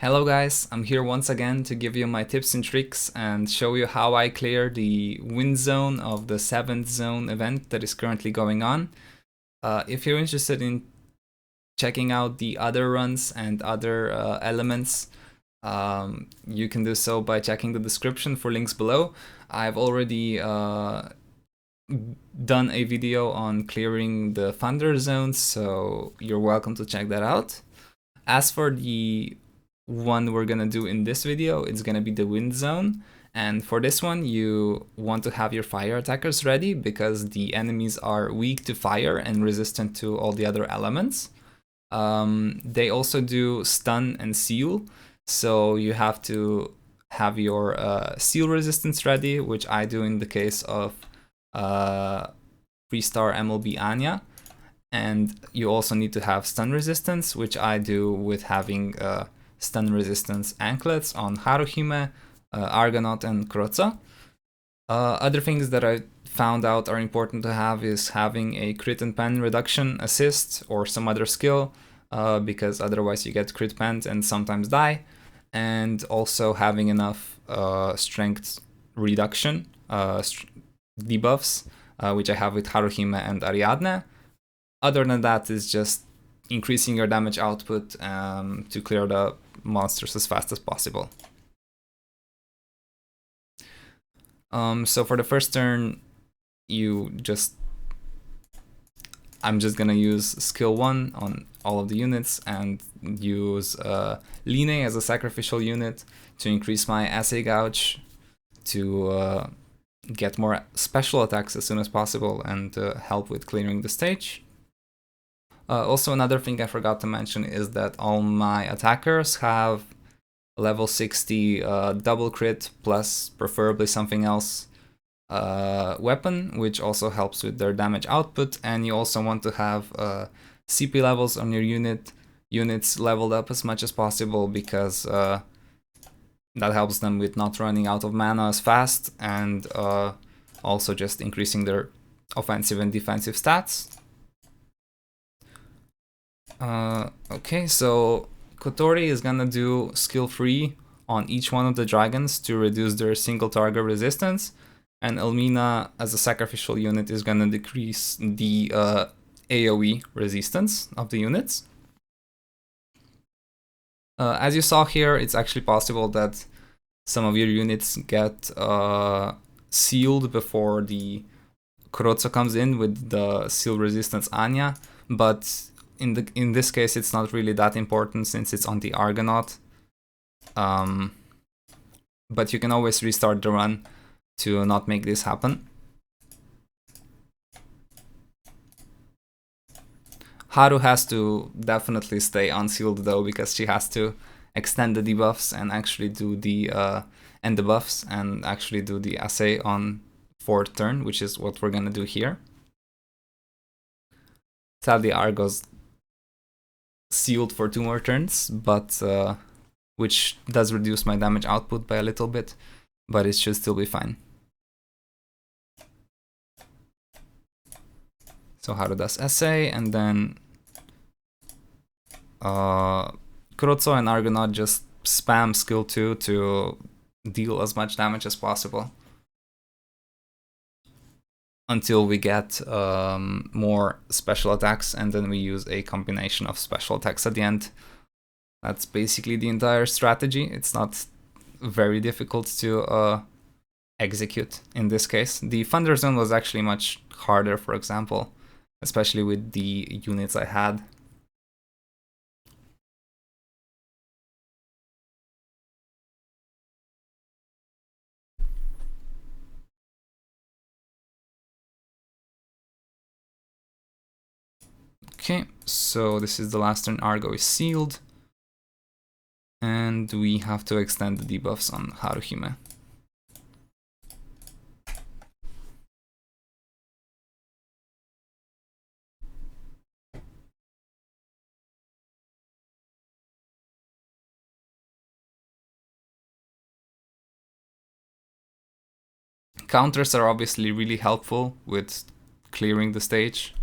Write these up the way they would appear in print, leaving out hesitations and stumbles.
Hello guys, I'm here once again to give you my tips and tricks and show you how I clear the win zone of the 7th zone event that is currently going on. If you're interested in checking out the other runs and other elements, you can do so by checking the description for links below. I've already done a video on clearing the thunder zones, so you're welcome to check that out. As for the one we're gonna do in this video, it's gonna be the wind zone, and for this one you want to have your fire attackers ready because the enemies are weak to fire and resistant to all the other elements. They also do stun and seal, so you have to have your seal resistance ready, which I do in the case of 3-star MLB Anya, and you also need to have stun resistance, which I do with having stun resistance anklets on Haruhime, Argonaut, and Kroza. Other things that I found out are important to have is having a crit and pen reduction assist or some other skill, because otherwise you get crit penned and sometimes die, and also having enough strength reduction debuffs, which I have with Haruhime and Ariadne. Other than that is just increasing your damage output to clear the monsters as fast as possible. So for the first turn, I'm just gonna use skill 1 on all of the units and use Line as a sacrificial unit to increase my assay gouge to get more special attacks as soon as possible and help with clearing the stage. Also, another thing I forgot to mention is that all my attackers have level 60 double crit plus preferably something else weapon, which also helps with their damage output. And you also want to have CP levels on your units leveled up as much as possible, because that helps them with not running out of mana as fast, and also just increasing their offensive and defensive stats. Okay, so Kotori is gonna do skill 3 on each one of the dragons to reduce their single target resistance, and Elmina as a sacrificial unit is gonna decrease the AOE resistance of the units. As you saw here, it's actually possible that some of your units get sealed before the Kroza comes in with the seal resistance Anya, but in this case it's not really that important since it's on the Argonaut. But you can always restart the run to not make this happen. Haru has to definitely stay unsealed though, because she has to extend the debuffs and actually do the and the buffs and actually do the assay on 4th turn, which is what we're gonna do here. Sadly, Argo's sealed for 2 more turns, but which does reduce my damage output by a little bit, but it should still be fine. So Haru does essay, and then Krozo and Argonaut just spam skill 2 to deal as much damage as possible until we get more special attacks, and then we use a combination of special attacks at the end. That's basically the entire strategy. It's not very difficult to execute in this case. The Thunder Zone was actually much harder, for example, especially with the units I had. Okay, so this is the last turn. Argo is sealed, and we have to extend the debuffs on Haruhime. Counters are obviously really helpful with clearing the stage.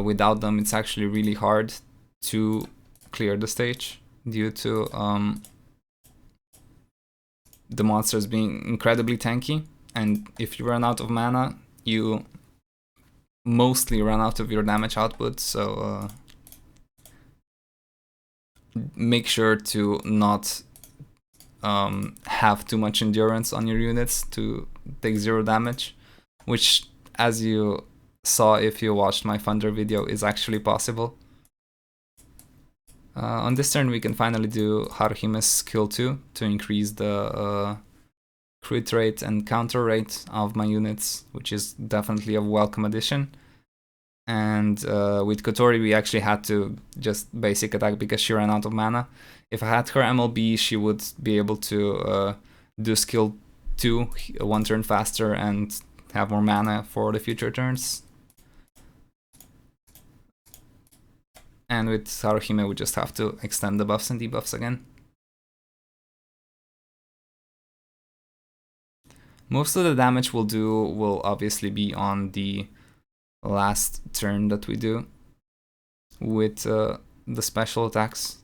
Without them, it's actually really hard to clear the stage. due to the monsters being incredibly tanky, and if you run out of mana, you mostly run out of your damage output, so make sure to not have too much endurance on your units to take 0 damage, which, as you saw if you watched my Thunder video, is actually possible. On this turn we can finally do Haruhime's skill 2 to increase the crit rate and counter rate of my units, which is definitely a welcome addition. And with Kotori we actually had to just basic attack because she ran out of mana. If I had her MLB, she would be able to do skill 2 1 turn faster and have more mana for the future turns. And with Haruhime we just have to extend the buffs and debuffs again. Most of the damage we'll do will obviously be on the last turn that we do with the special attacks.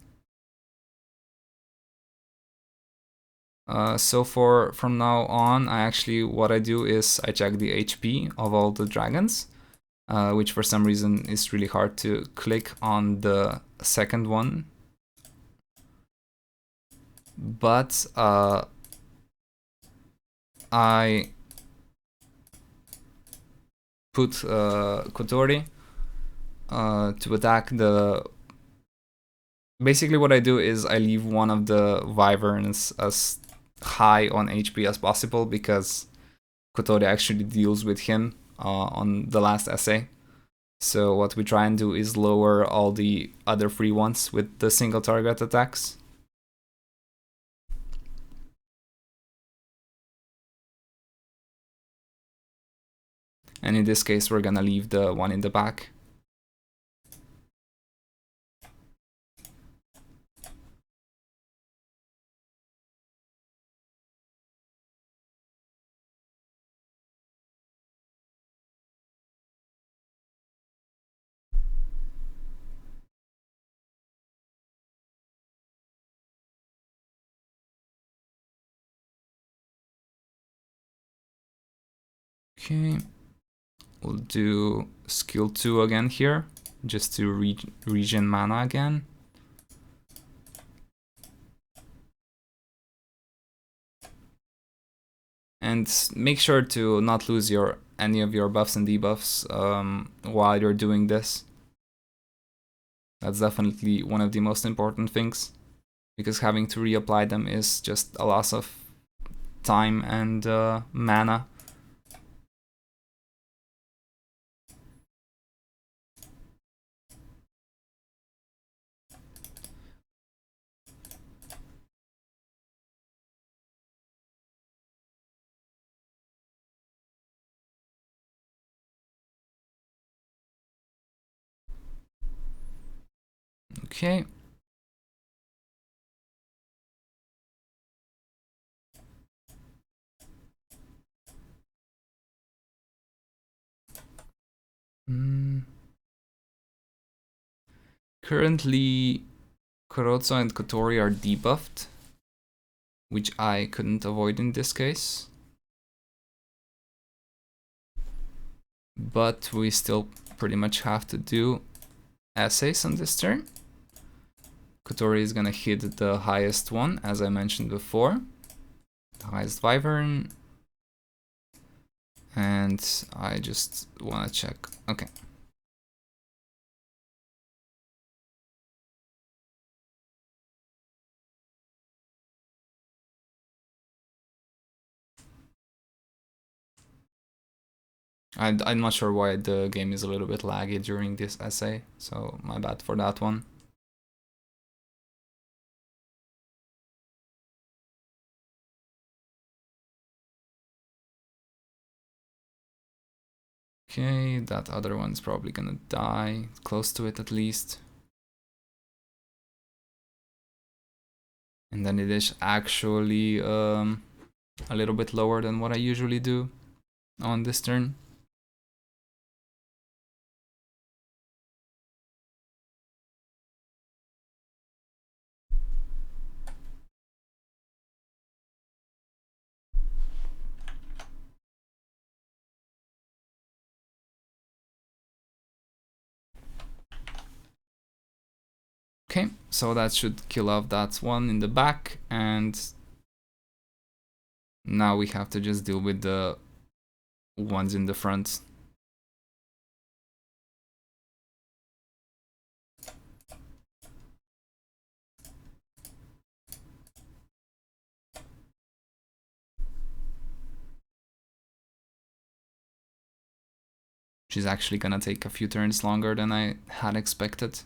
So from now on, what I do is I check the HP of all the dragons, which for some reason is really hard to click on the second one. But I put Kotori to attack the... Basically what I do is I leave one of the wyverns as high on HP as possible, because Kotori actually deals with him on the last essay. So what we try and do is lower all the other free ones with the single target attacks. And in this case we're gonna leave the one in the back. Okay, we'll do skill 2 again here, just to regen mana again. And make sure to not lose any of your buffs and debuffs while you're doing this. That's definitely one of the most important things, because having to reapply them is just a loss of time and mana. Okay. Currently, Kurotsu and Kotori are debuffed, which I couldn't avoid in this case. But we still pretty much have to do essays on this turn. Kotori is gonna hit the highest one, as I mentioned before. The highest wyvern. And I just wanna check. Okay. I'm not sure why the game is a little bit laggy during this essay, so my bad for that one. Okay, that other one's probably gonna die, close to it at least. And then it is actually a little bit lower than what I usually do on this turn. Okay, so that should kill off that one in the back, and now we have to just deal with the ones in the front. Which is actually gonna take a few turns longer than I had expected.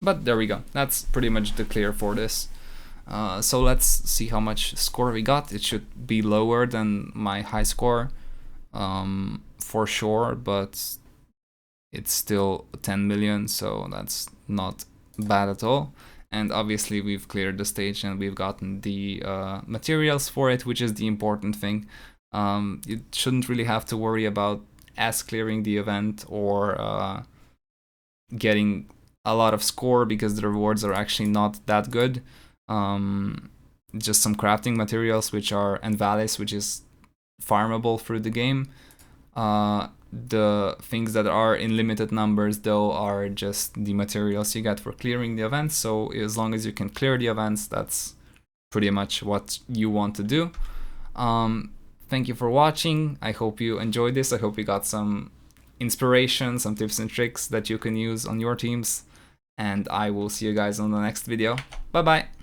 But there we go, that's pretty much the clear for this. So let's see how much score we got. It should be lower than my high score, for sure, but it's still 10 million, so that's not bad at all. And obviously we've cleared the stage and we've gotten the materials for it, which is the important thing. You shouldn't really have to worry about clearing the event or getting a lot of score, because the rewards are actually not that good. Just some crafting materials and valleys, which is farmable through the game. The things that are in limited numbers though are just the materials you get for clearing the events, so as long as you can clear the events, that's pretty much what you want to do. Thank you for watching. I hope you enjoyed this. I hope you got some inspiration, some tips and tricks that you can use on your teams, and I will see you guys on the next video. Bye bye.